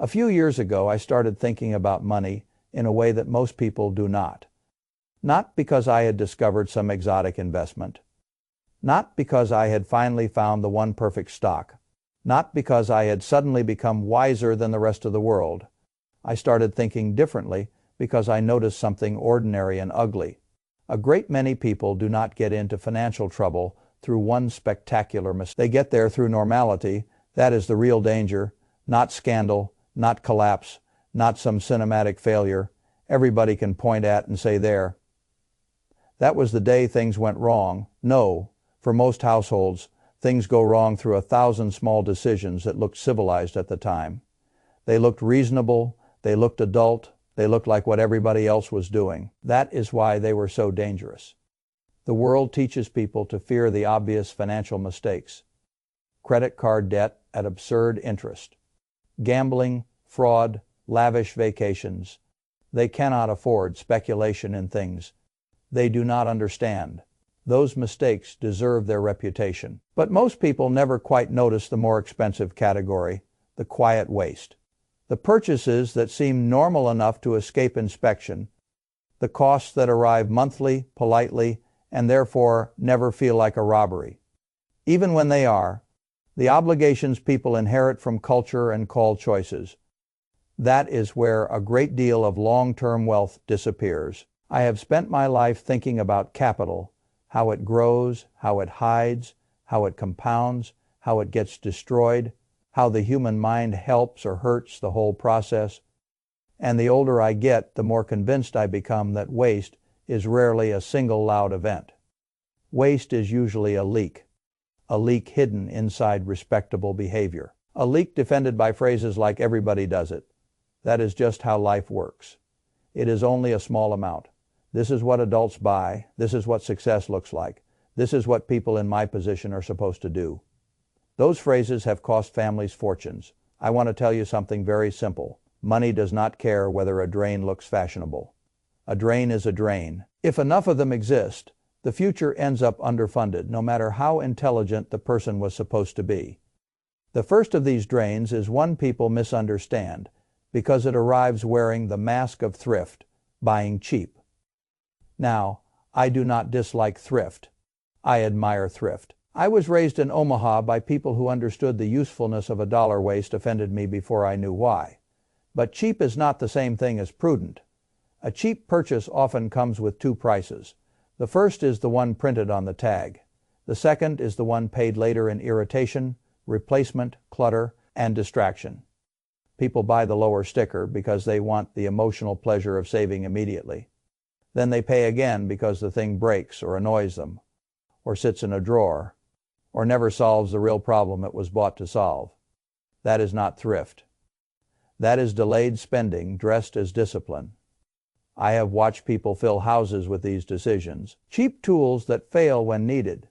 A few years ago, I started thinking about money in a way that most people do not. Not because I had discovered some exotic investment. Not because I had finally found the one perfect stock. Not because I had suddenly become wiser than the rest of the world. I started thinking differently because I noticed something ordinary and ugly. A great many people do not get into financial trouble through one spectacular mistake. They get there through normality. That is the real danger. Not scandal, not collapse, not some cinematic failure everybody can point at and say there. That was the day things went wrong. No, for most households, things go wrong through 1,000 small decisions that looked civilized at the time. They looked reasonable, they looked adult, they looked like what everybody else was doing. That is why they were so dangerous. The world teaches people to fear the obvious financial mistakes. Credit card debt at absurd interest. Gambling, fraud, lavish vacations. They cannot afford speculation in things they do not understand. Those mistakes deserve their reputation. But most people never quite notice the more expensive category, the quiet waste. The purchases that seem normal enough to escape inspection, the costs that arrive monthly, politely, and therefore never feel like a robbery. Even when they are, the obligations people inherit from culture and call choices. That is where a great deal of long-term wealth disappears. I have spent my life thinking about capital, how it grows, how it hides, how it compounds, how it gets destroyed, how the human mind helps or hurts the whole process. And the older I get, the more convinced I become that waste is rarely a single loud event. Waste is usually a leak hidden inside respectable behavior. A leak defended by phrases like everybody does it. That is just how life works. It is only a small amount. This is what adults buy. This is what success looks like. This is what people in my position are supposed to do. Those phrases have cost families fortunes. I want to tell you something very simple. Money does not care whether a drain looks fashionable. A drain is a drain. If enough of them exist, the future ends up underfunded, no matter how intelligent the person was supposed to be. The first of these drains is one people misunderstand, because it arrives wearing the mask of thrift, buying cheap. Now, I do not dislike thrift. I admire thrift. I was raised in Omaha by people who understood the usefulness of a dollar waste offended me before I knew why. But cheap is not the same thing as prudent. A cheap purchase often comes with two prices. The first is the one printed on the tag. The second is the one paid later in irritation, replacement, clutter, and distraction. People buy the lower sticker because they want the emotional pleasure of saving immediately. Then they pay again because the thing breaks or annoys them, or sits in a drawer, or never solves the real problem it was bought to solve. That is not thrift. That is delayed spending dressed as discipline. I have watched people fill houses with these decisions. Cheap tools that fail when needed.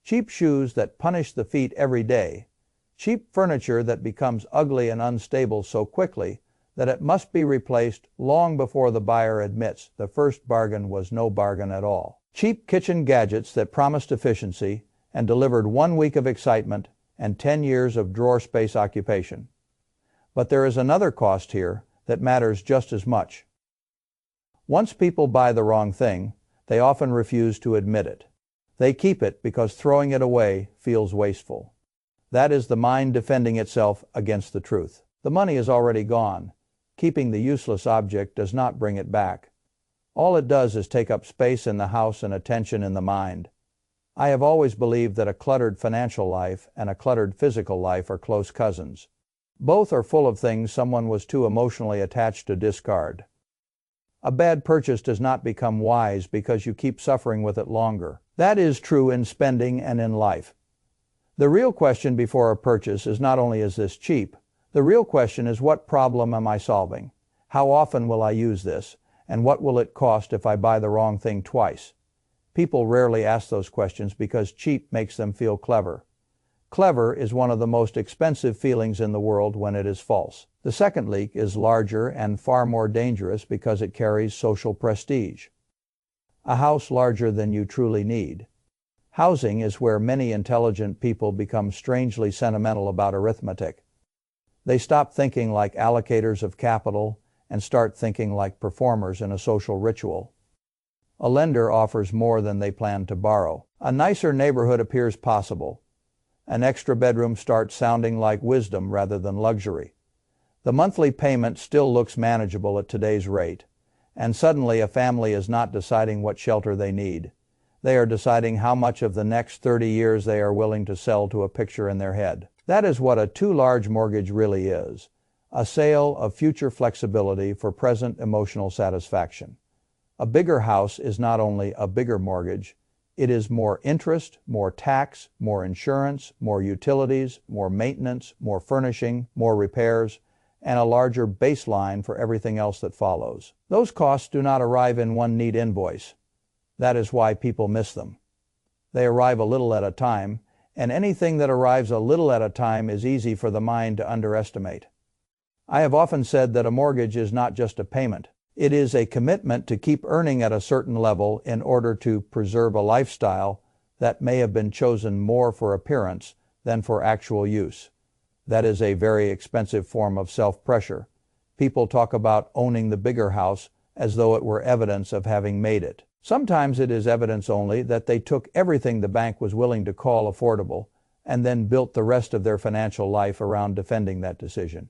Cheap shoes that punish the feet every day. Cheap furniture that becomes ugly and unstable so quickly that it must be replaced long before the buyer admits the first bargain was no bargain at all. Cheap kitchen gadgets that promised efficiency and delivered 1 week of excitement and 10 years of drawer space occupation. But there is another cost here that matters just as much. Once people buy the wrong thing, they often refuse to admit it. They keep it because throwing it away feels wasteful. That is the mind defending itself against the truth. The money is already gone. Keeping the useless object does not bring it back. All it does is take up space in the house and attention in the mind. I have always believed that a cluttered financial life and a cluttered physical life are close cousins. Both are full of things someone was too emotionally attached to discard. A bad purchase does not become wise because you keep suffering with it longer. That is true in spending and in life. The real question before a purchase is not only is this cheap, the real question is what problem am I solving? How often will I use this? And what will it cost if I buy the wrong thing twice? People rarely ask those questions because cheap makes them feel clever. Clever is one of the most expensive feelings in the world when it is false. The second leak is larger and far more dangerous because it carries social prestige. A house larger than you truly need. Housing is where many intelligent people become strangely sentimental about arithmetic. They stop thinking like allocators of capital and start thinking like performers in a social ritual. A lender offers more than they plan to borrow. A nicer neighborhood appears possible. An extra bedroom starts sounding like wisdom rather than luxury. The monthly payment still looks manageable at today's rate, and suddenly a family is not deciding what shelter they need. They are deciding how much of the next 30 years they are willing to sell to a picture in their head. That is what a too large mortgage really is, a sale of future flexibility for present emotional satisfaction. A bigger house is not only a bigger mortgage, it is more interest, more tax, more insurance, more utilities, more maintenance, more furnishing, more repairs, and a larger baseline for everything else that follows. Those costs do not arrive in one neat invoice. That is why people miss them. They arrive a little at a time, and anything that arrives a little at a time is easy for the mind to underestimate. I have often said that a mortgage is not just a payment. It is a commitment to keep earning at a certain level in order to preserve a lifestyle that may have been chosen more for appearance than for actual use. That is a very expensive form of self-pressure. People talk about owning the bigger house as though it were evidence of having made it. Sometimes it is evidence only that they took everything the bank was willing to call affordable and then built the rest of their financial life around defending that decision.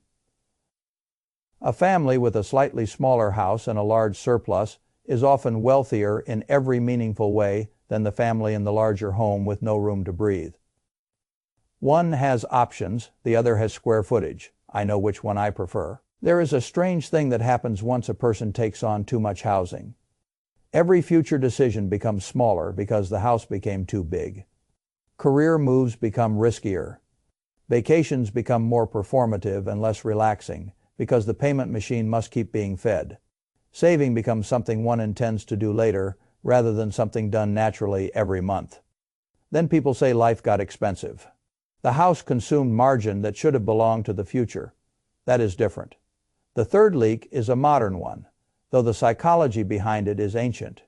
A family with a slightly smaller house and a large surplus is often wealthier in every meaningful way than the family in the larger home with no room to breathe. One has options, the other has square footage. I know which one I prefer. There is a strange thing that happens once a person takes on too much housing. Every future decision becomes smaller because the house became too big. Career moves become riskier. Vacations become more performative and less relaxing because the payment machine must keep being fed. Saving becomes something one intends to do later rather than something done naturally every month. Then people say life got expensive. The house consumed margin that should have belonged to the future. That is different. The third leak is a modern one, though the psychology behind it is ancient.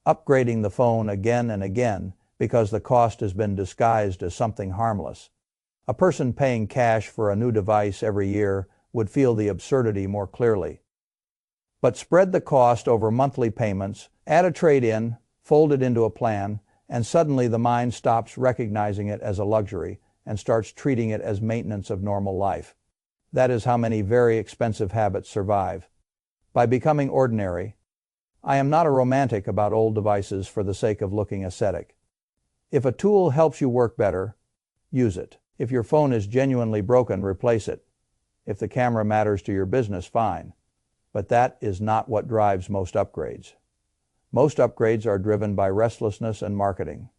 Upgrading the phone again and again because the cost has been disguised as something harmless. A person paying cash for a new device every year would feel the absurdity more clearly. But spread the cost over monthly payments, add a trade-in, fold it into a plan, and suddenly the mind stops recognizing it as a luxury and starts treating it as maintenance of normal life. That is how many very expensive habits survive. By becoming ordinary. I am not a romantic about old devices for the sake of looking ascetic. If a tool helps you work better, use it. If your phone is genuinely broken, replace it. If the camera matters to your business, fine. But that is not what drives most upgrades. Most upgrades are driven by restlessness and marketing.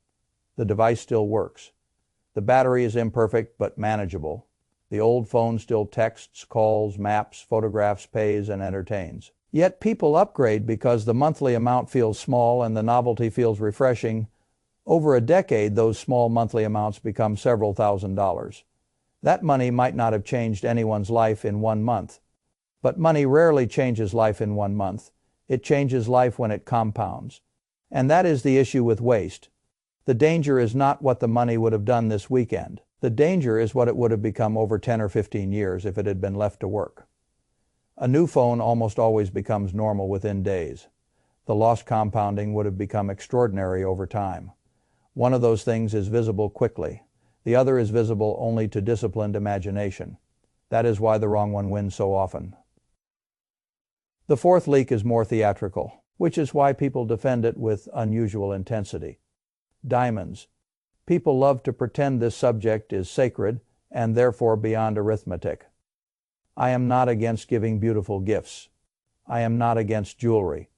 The device still works. The battery is imperfect but manageable. The old phone still texts, calls, maps, photographs, pays, and entertains. Yet people upgrade because the monthly amount feels small and the novelty feels refreshing. Over a decade, those small monthly amounts become several $1,000s. That money might not have changed anyone's life in 1 month. But money rarely changes life in 1 month. It changes life when it compounds. And that is the issue with waste. The danger is not what the money would have done this weekend. The danger is what it would have become over 10 or 15 years if it had been left to work. A new phone almost always becomes normal within days. The lost compounding would have become extraordinary over time. One of those things is visible quickly. The other is visible only to disciplined imagination. That is why the wrong one wins so often. The fourth leak is more theatrical, which is why people defend it with unusual intensity. Diamonds. People love to pretend this subject is sacred and therefore beyond arithmetic. I am not against giving beautiful gifts. I am not against jewelry.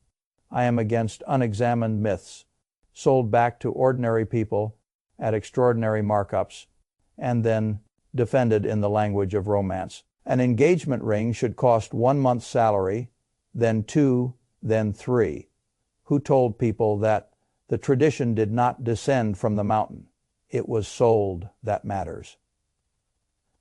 I am against unexamined myths, sold back to ordinary people at extraordinary markups, and then defended in the language of romance. An engagement ring should cost 1 month's salary, then 2, then 3. Who told people that? The tradition did not descend from the mountain. It was sold that matters.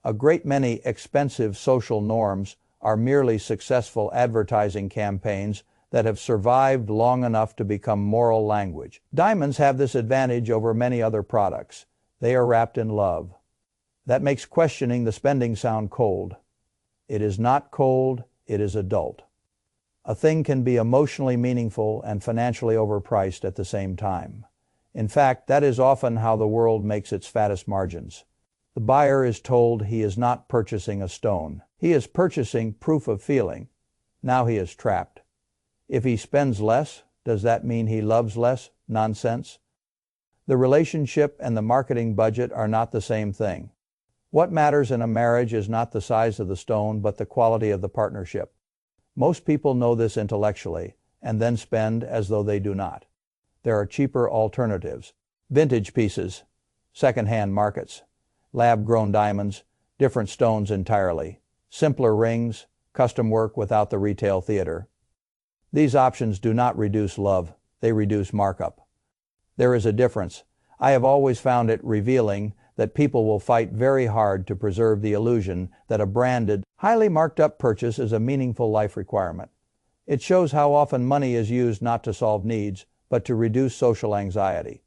A great many expensive social norms are merely successful advertising campaigns that have survived long enough to become moral language. Diamonds have this advantage over many other products. They are wrapped in love. That makes questioning the spending sound cold. It is not cold, it is adult. A thing can be emotionally meaningful and financially overpriced at the same time. In fact, that is often how the world makes its fattest margins. The buyer is told he is not purchasing a stone. He is purchasing proof of feeling. Now he is trapped. If he spends less, does that mean he loves less? Nonsense. The relationship and the marketing budget are not the same thing. What matters in a marriage is not the size of the stone, but the quality of the partnership. Most people know this intellectually, and then spend as though they do not. There are cheaper alternatives. Vintage pieces, second-hand markets, lab-grown diamonds, different stones entirely, simpler rings, custom work without the retail theater. These options do not reduce love, they reduce markup. There is a difference. I have always found it revealing that people will fight very hard to preserve the illusion that a branded, highly marked up purchase is a meaningful life requirement. It shows how often money is used not to solve needs, but to reduce social anxiety.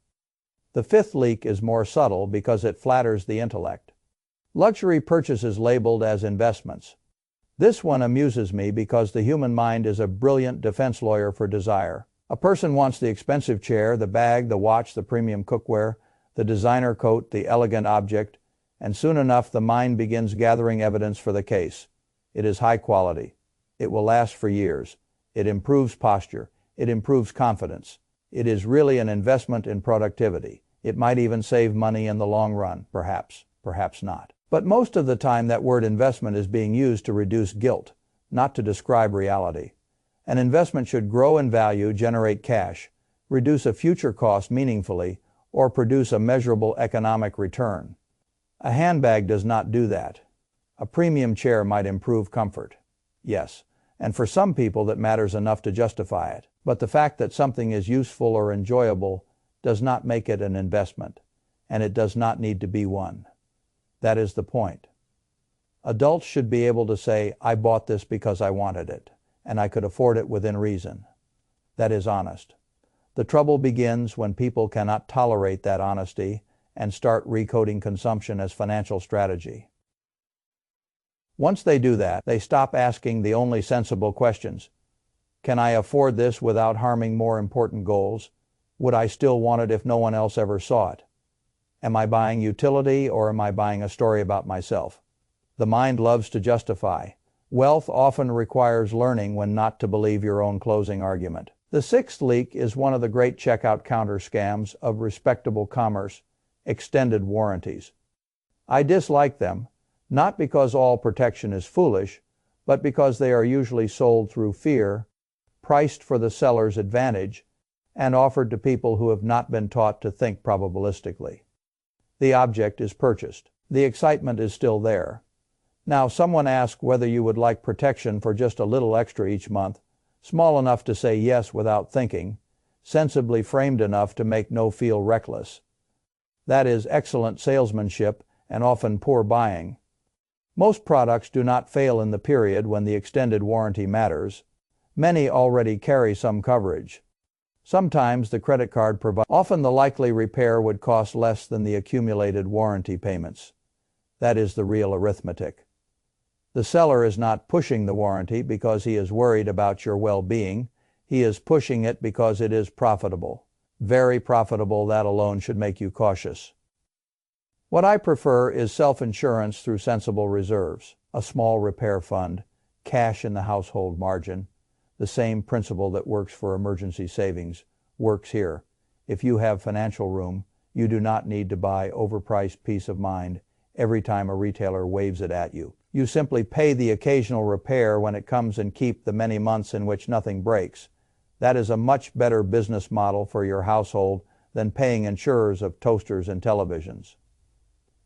The fifth leak is more subtle because it flatters the intellect. Luxury purchases labeled as investments. This one amuses me because the human mind is a brilliant defense lawyer for desire. A person wants the expensive chair, the bag, the watch, the premium cookware, the designer coat, the elegant object, and soon enough the mind begins gathering evidence for the case. It is high quality. It will last for years. It improves posture. It improves confidence. It is really an investment in productivity. It might even save money in the long run, perhaps, perhaps not. But most of the time that word investment is being used to reduce guilt, not to describe reality. An investment should grow in value, generate cash, reduce a future cost meaningfully, or produce a measurable economic return. A handbag does not do that. A premium chair might improve comfort. Yes, and for some people that matters enough to justify it. But the fact that something is useful or enjoyable does not make it an investment, and it does not need to be one. That is the point. Adults should be able to say, I bought this because I wanted it, and I could afford it within reason. That is honest. The trouble begins when people cannot tolerate that honesty and start recoding consumption as financial strategy. Once they do that, they stop asking the only sensible questions. Can I afford this without harming more important goals? Would I still want it if no one else ever saw it? Am I buying utility or am I buying a story about myself? The mind loves to justify. Wealth often requires learning when not to believe your own closing argument. The sixth leak is one of the great checkout counter scams of respectable commerce, extended warranties. I dislike them, not because all protection is foolish, but because they are usually sold through fear, priced for the seller's advantage, and offered to people who have not been taught to think probabilistically. The object is purchased. The excitement is still there. Now, someone asked whether you would like protection for just a little extra each month, small enough to say yes without thinking, sensibly framed enough to make no feel reckless. That is excellent salesmanship and often poor buying. Most products do not fail in the period when the extended warranty matters. Many already carry some coverage. Sometimes the credit card provides. Often the likely repair would cost less than the accumulated warranty payments. That is the real arithmetic. The seller is not pushing the warranty because he is worried about your well-being. He is pushing it because it is profitable. Very profitable. That alone should make you cautious. What I prefer is self-insurance through sensible reserves, a small repair fund, cash in the household margin. The same principle that works for emergency savings works here. If you have financial room, you do not need to buy overpriced peace of mind every time a retailer waves it at you. You simply pay the occasional repair when it comes and keep the many months in which nothing breaks. That is a much better business model for your household than paying insurers of toasters and televisions.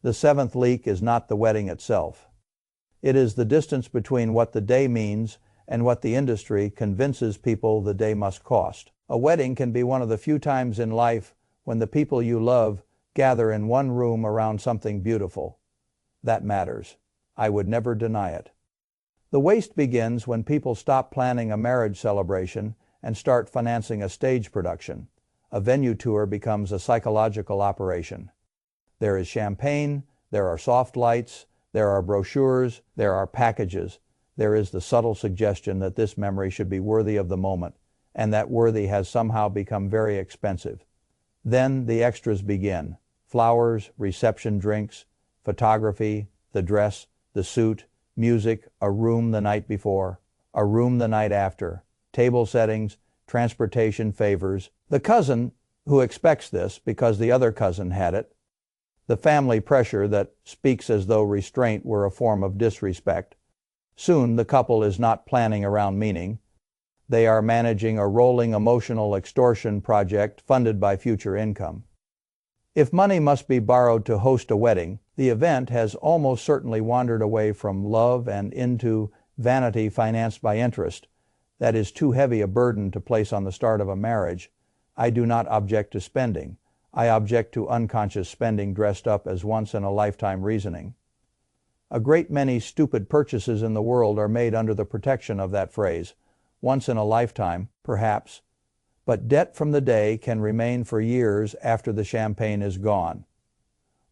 The seventh leak is not the wedding itself. It is the distance between what the day means and what the industry convinces people the day must cost. A wedding can be one of the few times in life when the people you love gather in one room around something beautiful. That matters. I would never deny it. The waste begins when people stop planning a marriage celebration and start financing a stage production. A venue tour becomes a psychological operation. There is champagne, there are soft lights, There are brochures, there are packages. There is the subtle suggestion that this memory should be worthy of the moment, and that worthy has somehow become very expensive. Then the extras begin. Flowers, reception drinks, photography, the dress, the suit, music, a room the night before, a room the night after, table settings, transportation favors, the cousin who expects this because the other cousin had it, the family pressure that speaks as though restraint were a form of disrespect. Soon the couple is not planning around meaning. They are managing a rolling emotional extortion project funded by future income. If money must be borrowed to host a wedding, the event has almost certainly wandered away from love and into vanity financed by interest. That is too heavy a burden to place on the start of a marriage. I do not object to spending. I object to unconscious spending dressed up as once-in-a-lifetime reasoning. A great many stupid purchases in the world are made under the protection of that phrase. Once in a lifetime, perhaps, but debt from the day can remain for years after the champagne is gone.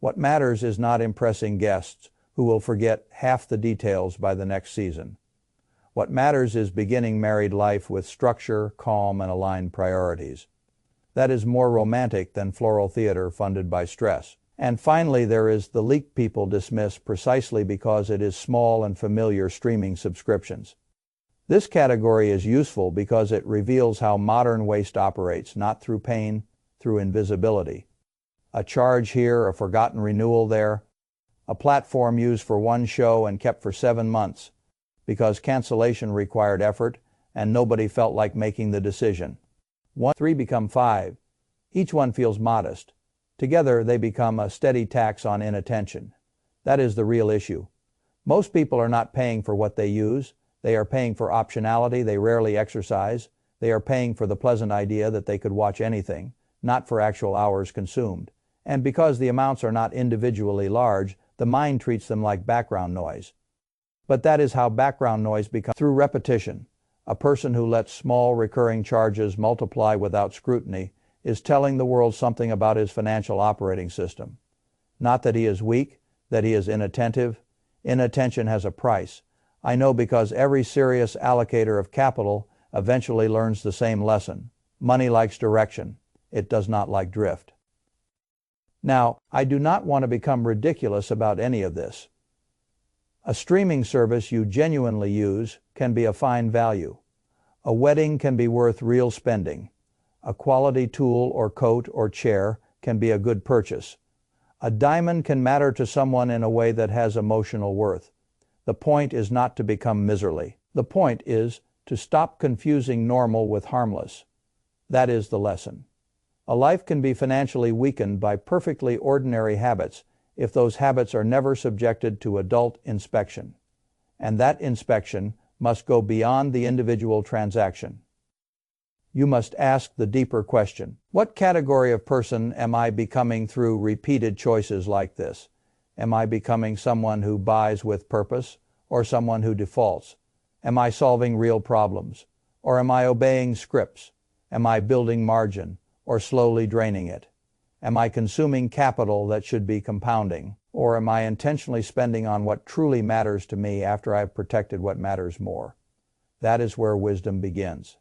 What matters is not impressing guests who will forget half the details by the next season. What matters is beginning married life with structure, calm, and aligned priorities. That is more romantic than floral theater funded by stress. And finally, there is the leak people dismiss precisely because it is small and familiar streaming subscriptions. This category is useful because it reveals how modern waste operates, not through pain, through invisibility. A charge here, a forgotten renewal there, a platform used for one show and kept for 7 months because cancellation required effort and nobody felt like making the decision. 3 become 5. Each one feels modest. Together they become a steady tax on inattention. That is the real issue. Most people are not paying for what they use. They are paying for optionality they rarely exercise. They are paying for the pleasant idea that they could watch anything, not for actual hours consumed. And because the amounts are not individually large, the mind treats them like background noise. But that is how background noise becomes through repetition. A person who lets small recurring charges multiply without scrutiny is telling the world something about his financial operating system. Not that he is weak, that he is inattentive. Inattention has a price. I know because every serious allocator of capital eventually learns the same lesson. Money likes direction. It does not like drift. Now, I do not want to become ridiculous about any of this. A streaming service you genuinely use can be a fine value. A wedding can be worth real spending. A quality tool or coat or chair can be a good purchase. A diamond can matter to someone in a way that has emotional worth. The point is not to become miserly. The point is to stop confusing normal with harmless. That is the lesson. A life can be financially weakened by perfectly ordinary habits if those habits are never subjected to adult inspection. And that inspection must go beyond the individual transaction. You must ask the deeper question. What category of person am I becoming through repeated choices like this? Am I becoming someone who buys with purpose or someone who defaults? Am I solving real problems or am I obeying scripts? Am I building margin or slowly draining it? Am I consuming capital that should be compounding or am I intentionally spending on what truly matters to me after I've protected what matters more? That is where wisdom begins.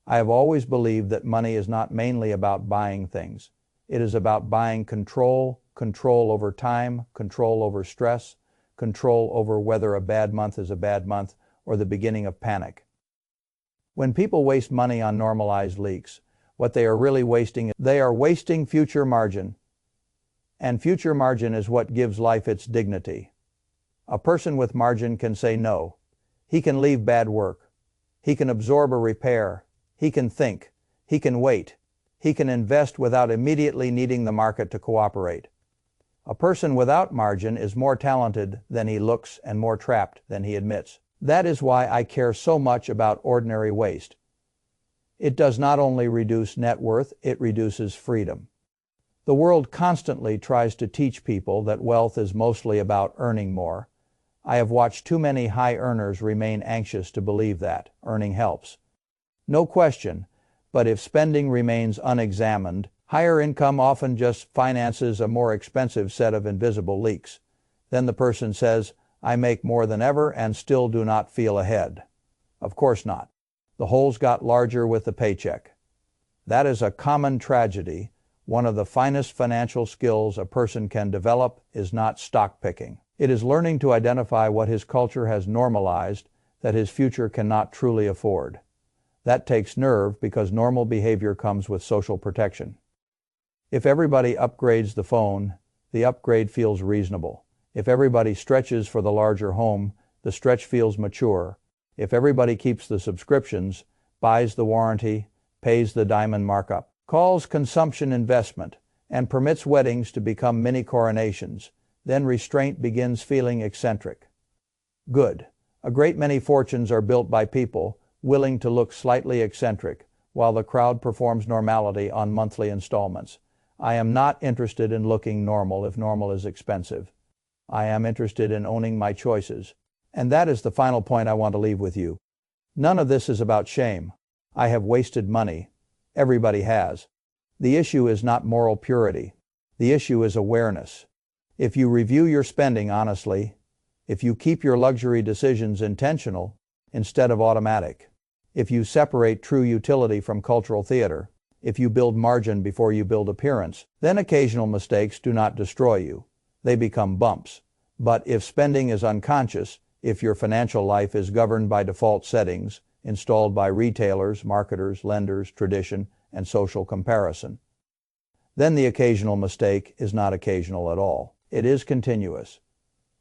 I have always believed that money is not mainly about buying things. It is about buying control, control over time, control over stress, control over whether a bad month is a bad month or the beginning of panic. When people waste money on normalized leaks, what they are really wasting is they are wasting future margin. And future margin is what gives life its dignity. A person with margin can say no. He can leave bad work. He can absorb a repair. He can think. He can wait. He can invest without immediately needing the market to cooperate. A person without margin is more talented than he looks and more trapped than he admits. That is why I care so much about ordinary waste. It does not only reduce net worth, it reduces freedom. The world constantly tries to teach people that wealth is mostly about earning more. I have watched too many high earners remain anxious to believe that earning helps. No question, but if spending remains unexamined, higher income often just finances a more expensive set of invisible leaks. Then the person says, I make more than ever and still do not feel ahead. Of course not. The holes got larger with the paycheck. That is a common tragedy. One of the finest financial skills a person can develop is not stock picking. It is learning to identify what his culture has normalized that his future cannot truly afford. That takes nerve because normal behavior comes with social protection. If everybody upgrades the phone, the upgrade feels reasonable. If everybody stretches for the larger home, the stretch feels mature. If everybody keeps the subscriptions, buys the warranty, pays the diamond markup, calls consumption investment, and permits weddings to become mini coronations, then restraint begins feeling eccentric. Good. A great many fortunes are built by people willing to look slightly eccentric, while the crowd performs normality on monthly installments. I am not interested in looking normal if normal is expensive. I am interested in owning my choices. And that is the final point I want to leave with you. None of this is about shame. I have wasted money. Everybody has. The issue is not moral purity. The issue is awareness. If you review your spending honestly, if you keep your luxury decisions intentional instead of automatic, if you separate true utility from cultural theater, if you build margin before you build appearance, then occasional mistakes do not destroy you. They become bumps. But if spending is unconscious, if your financial life is governed by default settings installed by retailers, marketers, lenders, tradition, and social comparison, then the occasional mistake is not occasional at all. It is continuous.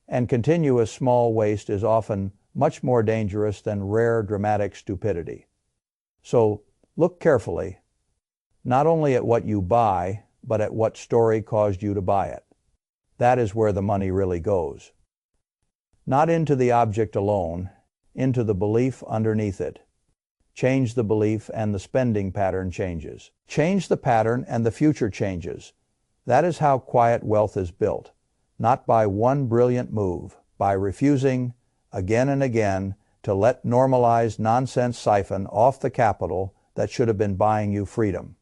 And continuous small waste is often much more dangerous than rare dramatic stupidity. So look carefully, not only at what you buy, but at what story caused you to buy it. That is where the money really goes. Not into the object alone, into the belief underneath it. Change the belief and the spending pattern changes. Change the pattern and the future changes. That is how quiet wealth is built, not by one brilliant move, by refusing, again and again, to let normalized nonsense siphon off the capital that should have been buying you freedom.